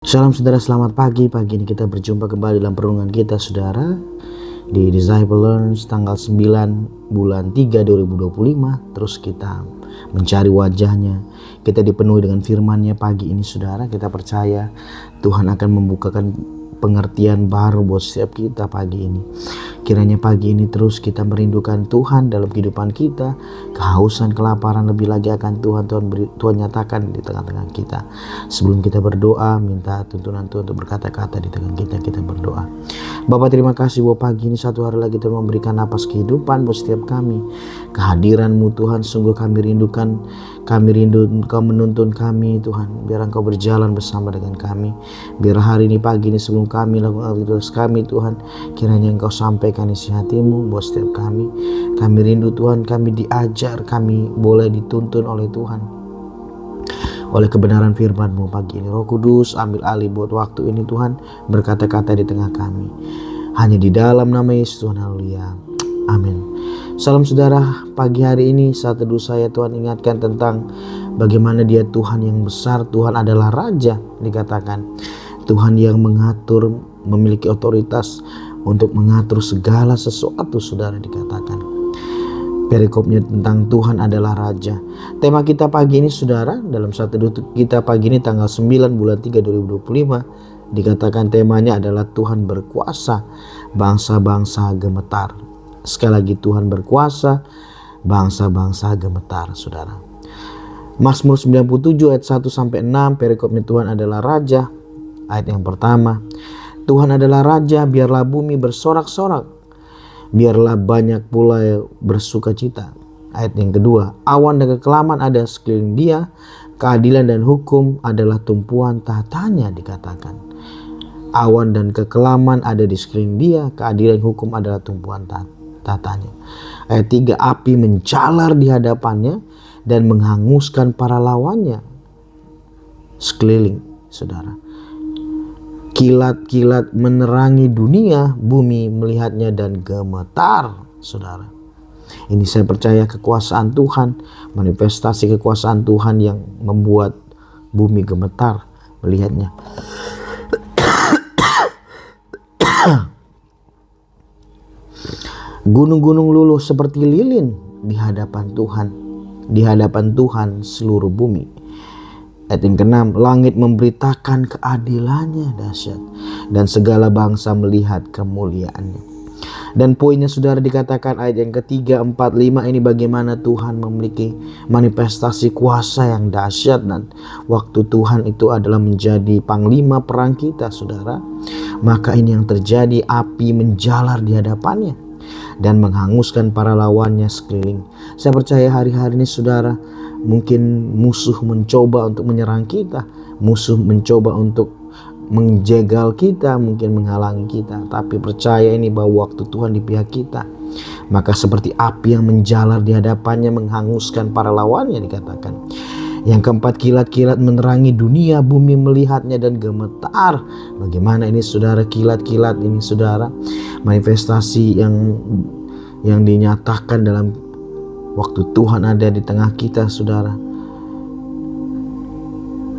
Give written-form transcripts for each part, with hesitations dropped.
Shalom saudara, selamat pagi. Pagi ini kita berjumpa kembali dalam perenungan kita saudara di Disciple Learns tanggal 9 bulan 3 2025. Terus kita mencari wajahnya, kita dipenuhi dengan firman-Nya pagi ini saudara. Kita percaya Tuhan akan membukakan pengertian baru buat setiap kita pagi ini. Kiranya pagi ini terus kita merindukan Tuhan dalam kehidupan kita. Kehausan, kelaparan lebih lagi akan Tuhan nyatakan di tengah-tengah kita. Sebelum kita berdoa, minta tuntunan Tuhan untuk berkata-kata di tengah kita berdoa. Bapa, terima kasih buat pagi ini satu hari lagi Tuhan memberikan napas kehidupan buat setiap kami. Kehadiran-Mu Tuhan sungguh kami rindukan. Kami rindu Engkau menuntun kami Tuhan. Biar Engkau berjalan bersama dengan kami. Biar hari ini pagi ini sebelum kami lakukan aktivitas kami Tuhan, kiranya Engkau sampaikan isi hati-Mu buat setiap kami. Kami rindu Tuhan, kami diajar, kami boleh dituntun oleh Tuhan, oleh kebenaran firman-Mu pagi ini. Roh Kudus ambil alih buat waktu ini Tuhan, berkata-kata di tengah kami. Hanya di dalam nama Yesus Tuhan, haleluya, amin. Salam saudara, pagi hari ini saat teduh saya Tuhan ingatkan tentang bagaimana Dia Tuhan yang besar. Tuhan adalah Raja, dikatakan Tuhan yang mengatur, memiliki otoritas untuk mengatur segala sesuatu saudara, dikatakan. Perikopnya tentang Tuhan adalah Raja. Tema kita pagi ini saudara, dalam saat teduh kita pagi ini tanggal 9 bulan 3 2025, dikatakan temanya adalah Tuhan berkuasa, bangsa-bangsa gemetar. Sekali lagi, Tuhan berkuasa, bangsa-bangsa gemetar saudara. Mazmur 97 ayat 1-6, perikopnya Tuhan adalah Raja. Ayat yang pertama, Tuhan adalah Raja, biarlah bumi bersorak-sorak, biarlah banyak pula bersuka cita. Ayat yang kedua, awan dan kekelaman ada sekeliling Dia, keadilan dan hukum adalah tumpuan tahtanya, dikatakan. Awan dan kekelaman ada di sekeliling Dia, keadilan dan hukum adalah tumpuan tahtanya. Ayat 3, api menjalar di hadapannya dan menghanguskan para lawannya sekeliling saudara. Kilat-kilat menerangi dunia, bumi melihatnya dan gemetar saudara. Ini saya percaya kekuasaan Tuhan, manifestasi kekuasaan Tuhan yang membuat bumi gemetar melihatnya. Gunung-gunung luluh seperti lilin di hadapan Tuhan seluruh bumi. Ayat yang ke-6, langit memberitakan keadilannya dahsyat, dan segala bangsa melihat kemuliaannya. Dan poinnya saudara dikatakan ayat yang ketiga, 4, 5 ini bagaimana Tuhan memiliki manifestasi kuasa yang dahsyat, dan waktu Tuhan itu adalah menjadi panglima perang kita saudara. Maka ini yang terjadi, api menjalar di hadapannya dan menghanguskan para lawannya sekeliling. Saya percaya hari-hari ini saudara, mungkin musuh mencoba untuk menyerang kita, musuh mencoba untuk menjegal kita, mungkin menghalangi kita. Tapi percaya ini bahwa waktu Tuhan di pihak kita, maka seperti api yang menjalar di hadapannya menghanguskan para lawannya, dikatakan. Yang keempat, kilat-kilat menerangi dunia, bumi melihatnya dan gemetar. Bagaimana ini saudara, kilat-kilat ini saudara, manifestasi yang dinyatakan dalam waktu Tuhan ada di tengah kita saudara.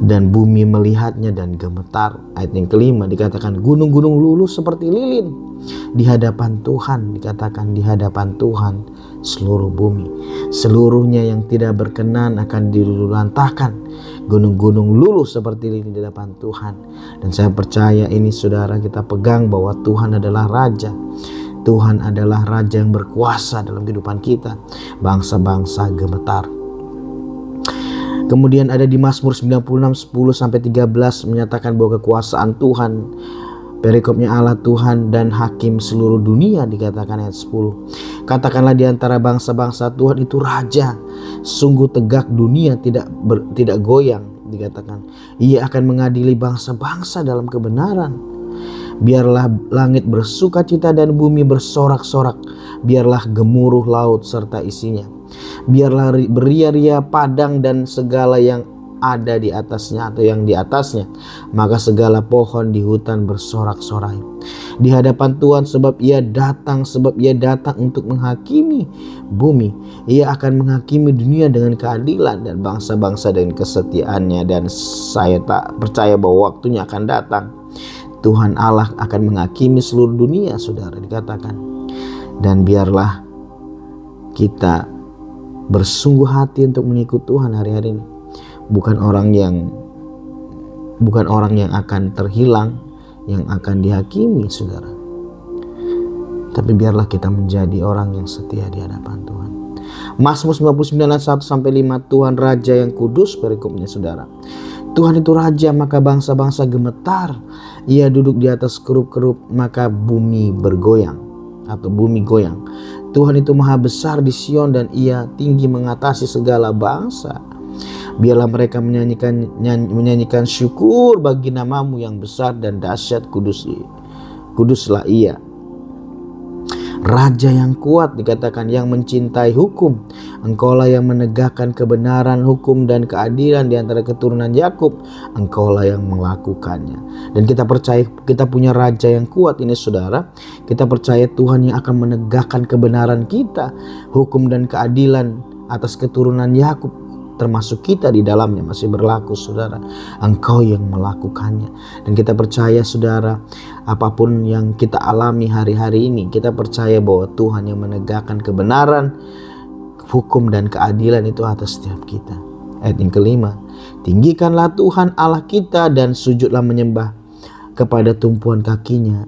Dan bumi melihatnya dan gemetar. Ayat yang kelima dikatakan gunung-gunung luluh seperti lilin di hadapan Tuhan, dikatakan di hadapan Tuhan seluruh bumi. Seluruhnya yang tidak berkenan akan diluluhlantahkan. Gunung-gunung luluh seperti lilin di hadapan Tuhan. Dan saya percaya ini saudara, kita pegang bahwa Tuhan adalah Raja. Tuhan adalah Raja yang berkuasa dalam kehidupan kita. Bangsa-bangsa gemetar. Kemudian ada di Mazmur 96 10-13 menyatakan bahwa kekuasaan Tuhan, perikopnya Allah Tuhan dan hakim seluruh dunia, dikatakan ayat 10. Katakanlah di antara bangsa-bangsa Tuhan itu Raja, sungguh tegak dunia tidak goyang, dikatakan. Ia akan mengadili bangsa-bangsa dalam kebenaran. Biarlah langit bersuka cita dan bumi bersorak-sorak. Biarlah gemuruh laut serta isinya. Biarlah beria-ria padang dan segala yang ada di atasnya atau yang di atasnya. Maka segala pohon di hutan bersorak-sorai. di hadapan Tuhan sebab ia datang untuk menghakimi bumi. Ia akan menghakimi dunia dengan keadilan dan bangsa-bangsa dengan kesetiaannya. Dan saya tak percaya bahwa waktunya akan datang Tuhan Allah akan menghakimi seluruh dunia, saudara, dikatakan. Dan biarlah kita bersungguh hati untuk mengikut Tuhan hari-hari ini. Bukan orang yang akan terhilang, yang akan dihakimi, saudara. Tapi biarlah kita menjadi orang yang setia di hadapan Tuhan. Mazmur 99 ayat 1-5, Tuhan Raja yang kudus, perikopnya, saudara. Tuhan itu Raja, maka bangsa-bangsa gemetar. Ia duduk di atas kerup-kerup, maka bumi bergoyang atau bumi goyang. Tuhan itu maha besar di Sion dan ia tinggi mengatasi segala bangsa. Biarlah mereka menyanyikan syukur bagi namamu yang besar dan dahsyat, kuduslah ia. Raja yang kuat, dikatakan, yang mencintai hukum. Engkaulah yang menegakkan kebenaran, hukum dan keadilan di antara keturunan Yakub. Engkaulah yang melakukannya. Dan kita percaya kita punya Raja yang kuat ini, saudara. Kita percaya Tuhan yang akan menegakkan kebenaran kita, hukum dan keadilan atas keturunan Yakub, termasuk kita di dalamnya masih berlaku, saudara. Engkau yang melakukannya. Dan kita percaya, saudara, apapun yang kita alami hari-hari ini, kita percaya bahwa Tuhan yang menegakkan kebenaran, hukum dan keadilan itu atas setiap kita. Ayat yang kelima, tinggikanlah Tuhan Allah kita dan sujudlah menyembah kepada tumpuan kakinya,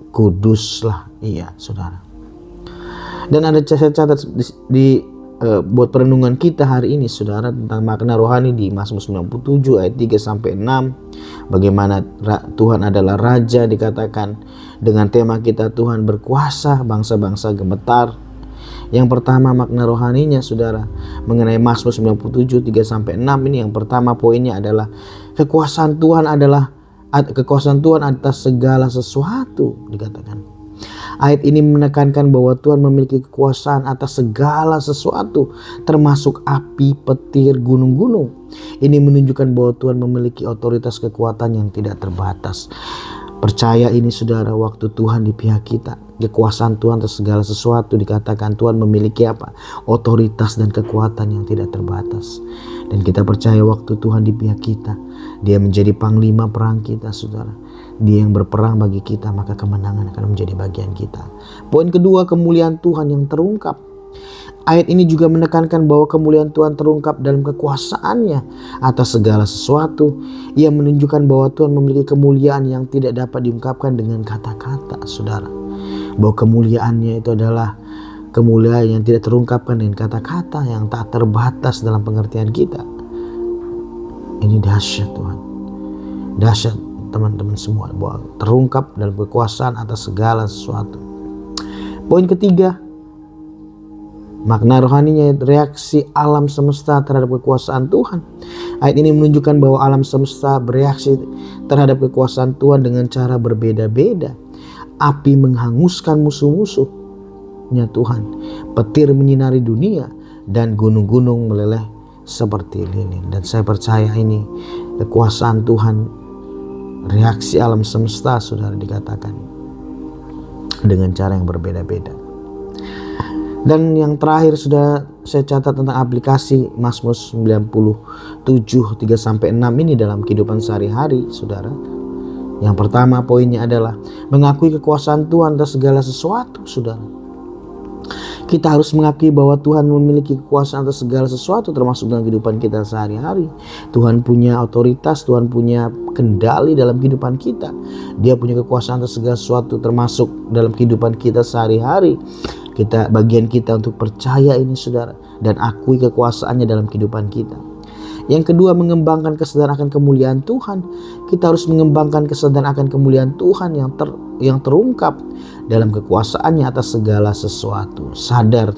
kuduslah ia, saudara. Dan ada saya catat buat perenungan kita hari ini, saudara, tentang makna rohani di Mazmur 97 ayat 3-6. Bagaimana Tuhan adalah Raja, dikatakan. Dengan tema kita, Tuhan berkuasa, bangsa-bangsa gemetar. Yang pertama makna rohaninya, saudara, mengenai Mazmur 97 3-6 ini, yang pertama poinnya adalah kekuasaan Tuhan atas segala sesuatu, dikatakan. Ayat ini menekankan bahwa Tuhan memiliki kekuasaan atas segala sesuatu, termasuk api, petir, gunung-gunung. Ini menunjukkan bahwa Tuhan memiliki otoritas kekuatan yang tidak terbatas. Percaya ini, saudara, waktu Tuhan di pihak kita, kekuasaan Tuhan atas segala sesuatu, dikatakan Tuhan memiliki apa? Otoritas dan kekuatan yang tidak terbatas. Dan kita percaya waktu Tuhan di pihak kita, Dia menjadi panglima perang kita, saudara. Dia yang berperang bagi kita, maka kemenangan akan menjadi bagian kita. Poin kedua, kemuliaan Tuhan yang terungkap. Ayat ini juga menekankan bahwa kemuliaan Tuhan terungkap dalam kekuasaannya atas segala sesuatu. Ia menunjukkan bahwa Tuhan memiliki kemuliaan yang tidak dapat diungkapkan dengan kata-kata, saudara. Bahwa kemuliaannya itu adalah kemuliaan yang tidak terungkapkan dengan kata-kata, yang tak terbatas dalam pengertian kita. Ini dahsyat Tuhan. Dahsyat, teman-teman semua, bahwa terungkap dalam kekuasaan atas segala sesuatu. Poin ketiga, makna rohaninya, reaksi alam semesta terhadap kekuasaan Tuhan. Ayat ini menunjukkan bahwa alam semesta bereaksi terhadap kekuasaan Tuhan dengan cara berbeda-beda. Api menghanguskan musuh-musuhnya Tuhan, petir menyinari dunia, dan gunung-gunung meleleh seperti lilin. Dan saya percaya ini kekuasaan Tuhan, reaksi alam semesta, saudara, dikatakan dengan cara yang berbeda-beda. Dan yang terakhir, sudah saya catat tentang aplikasi Mazmur 97 3-6 ini dalam kehidupan sehari-hari, saudara. Yang pertama poinnya adalah mengakui kekuasaan Tuhan atas segala sesuatu, saudara. Kita harus mengakui bahwa Tuhan memiliki kekuasaan atas segala sesuatu, termasuk dalam kehidupan kita sehari-hari. Tuhan punya otoritas, Tuhan punya kendali dalam kehidupan kita. Dia punya kekuasaan atas segala sesuatu, termasuk dalam kehidupan kita sehari-hari. Bagian kita untuk percaya ini, saudara, dan akui kekuasaannya dalam kehidupan kita. Yang kedua, mengembangkan kesadaran akan kemuliaan Tuhan. Kita harus mengembangkan kesadaran akan kemuliaan Tuhan yang terungkap dalam kekuasaannya atas segala sesuatu. Sadar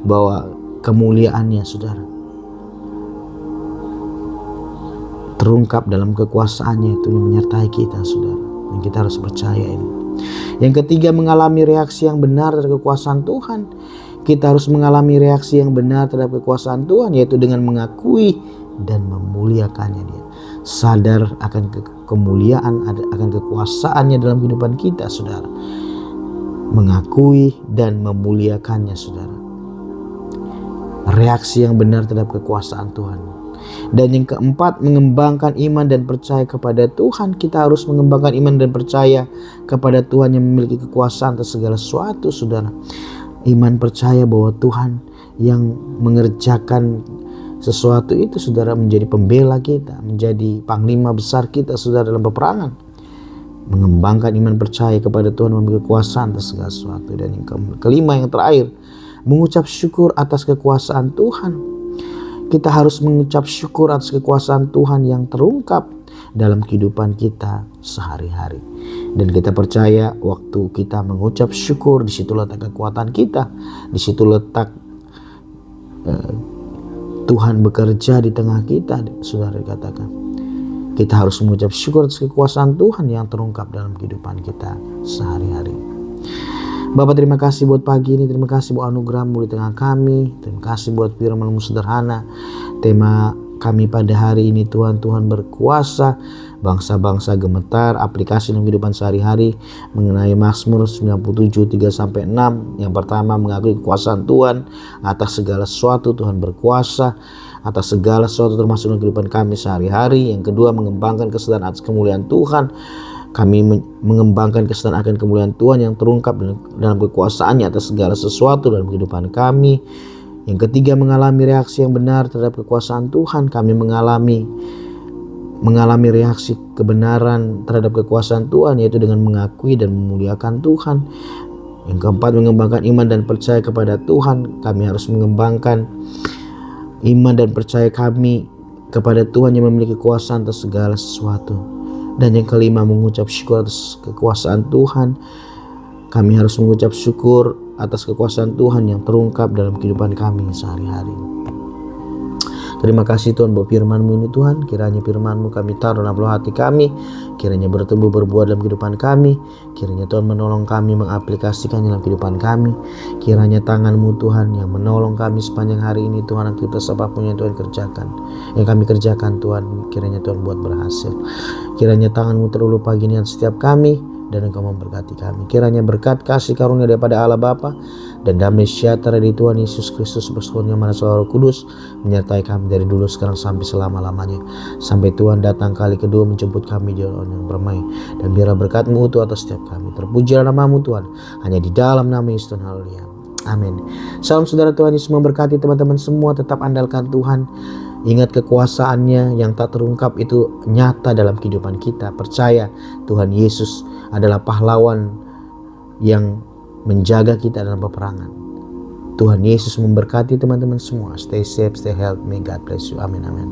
bahwa kemuliaannya, saudara, terungkap dalam kekuasaannya itu menyertai kita, saudara. Dan kita harus percaya ini. Yang ketiga, mengalami reaksi yang benar terhadap kekuasaan Tuhan. Kita harus mengalami reaksi yang benar terhadap kekuasaan Tuhan, yaitu dengan mengakui dan memuliakannya Dia. sadar akan kemuliaan, akan kekuasaannya dalam kehidupan kita, saudara. Mengakui dan memuliakannya, saudara. Reaksi yang benar terhadap kekuasaan Tuhan. Dan yang keempat, mengembangkan iman dan percaya kepada Tuhan. Kita harus mengembangkan iman dan percaya kepada Tuhan yang memiliki kekuasaan atas segala sesuatu, saudara. Iman percaya bahwa Tuhan yang mengerjakan sesuatu itu, saudara, menjadi pembela kita, menjadi panglima besar kita, saudara, dalam peperangan. Mengembangkan iman percaya kepada Tuhan yang memiliki kekuasaan atas segala sesuatu. Dan yang kelima, yang terakhir, mengucap syukur atas kekuasaan Tuhan. Kita harus mengucap syukur atas kekuasaan Tuhan yang terungkap dalam kehidupan kita sehari-hari. Dan kita percaya waktu kita mengucap syukur, di situ letak kekuatan kita, di situ letak Tuhan bekerja di tengah kita, saudara, dikatakan. Kita harus mengucap syukur atas kekuasaan Tuhan yang terungkap dalam kehidupan kita sehari-hari. Bapak, terima kasih buat pagi ini, terima kasih buat anugerah-Mu di tengah kami, terima kasih buat firman-Mu sederhana. Tema kami pada hari ini, Tuhan berkuasa, bangsa-bangsa gemetar, aplikasi dalam kehidupan sehari-hari mengenai Mazmur 97 3-6. Yang pertama, mengakui kekuasaan Tuhan atas segala sesuatu. Tuhan berkuasa atas segala sesuatu termasuk dalam kehidupan kami sehari-hari. Yang kedua, mengembangkan kesadaran atas kemuliaan Tuhan. Kami mengembangkan kesadaran akan kemuliaan Tuhan yang terungkap dalam kekuasaannya atas segala sesuatu dalam kehidupan kami. Yang ketiga, mengalami reaksi yang benar terhadap kekuasaan Tuhan. Kami mengalami reaksi kebenaran terhadap kekuasaan Tuhan, yaitu dengan mengakui dan memuliakan Tuhan. Yang keempat, mengembangkan iman dan percaya kepada Tuhan. Kami harus mengembangkan iman dan percaya kami kepada Tuhan yang memiliki kekuasaan atas segala sesuatu. Dan yang kelima, mengucap syukur atas kekuasaan Tuhan. Kami harus mengucap syukur atas kekuasaan Tuhan yang terungkap dalam kehidupan kami sehari-hari. Terima kasih Tuhan buat firman-Mu ini, Tuhan. Kiranya firman-Mu kami taruh dalam lubuk hati kami. Kiranya bertumbuh berbuah dalam kehidupan kami. Kiranya Tuhan menolong kami mengaplikasikan dalam kehidupan kami. Kiranya tangan-Mu Tuhan yang menolong kami sepanjang hari ini, Tuhan. Aktivitas apapun yang Tuhan kerjakan, yang kami kerjakan, Tuhan, kiranya Tuhan buat berhasil. Kiranya tangan-Mu terulur pagi ini setiap kami, dan Engkau memberkati kami. Kiranya berkat kasih karunia daripada Allah Bapa dan damai sejahtera dari Tuhan Yesus Kristus bersekutu mana Roh Kudus menyertai kami dari dulu, sekarang, sampai selama-lamanya. Sampai Tuhan datang kali kedua menjemput kami di dalam yang bermai. Dan biarlah berkat-Mu utuh atas setiap kami. Terpujilah nama-Mu Tuhan, hanya di dalam nama Yesus Tuhan. Haleluya. Amin. Salam saudara, Tuhan Yesus memberkati teman-teman semua. Tetap andalkan Tuhan. Ingat kekuasaannya yang tak terungkap itu nyata dalam kehidupan kita. Percaya Tuhan Yesus adalah pahlawan yang menjaga kita dalam peperangan. Tuhan Yesus memberkati teman-teman semua. Stay safe, stay healthy. May God bless you. Amin, amin.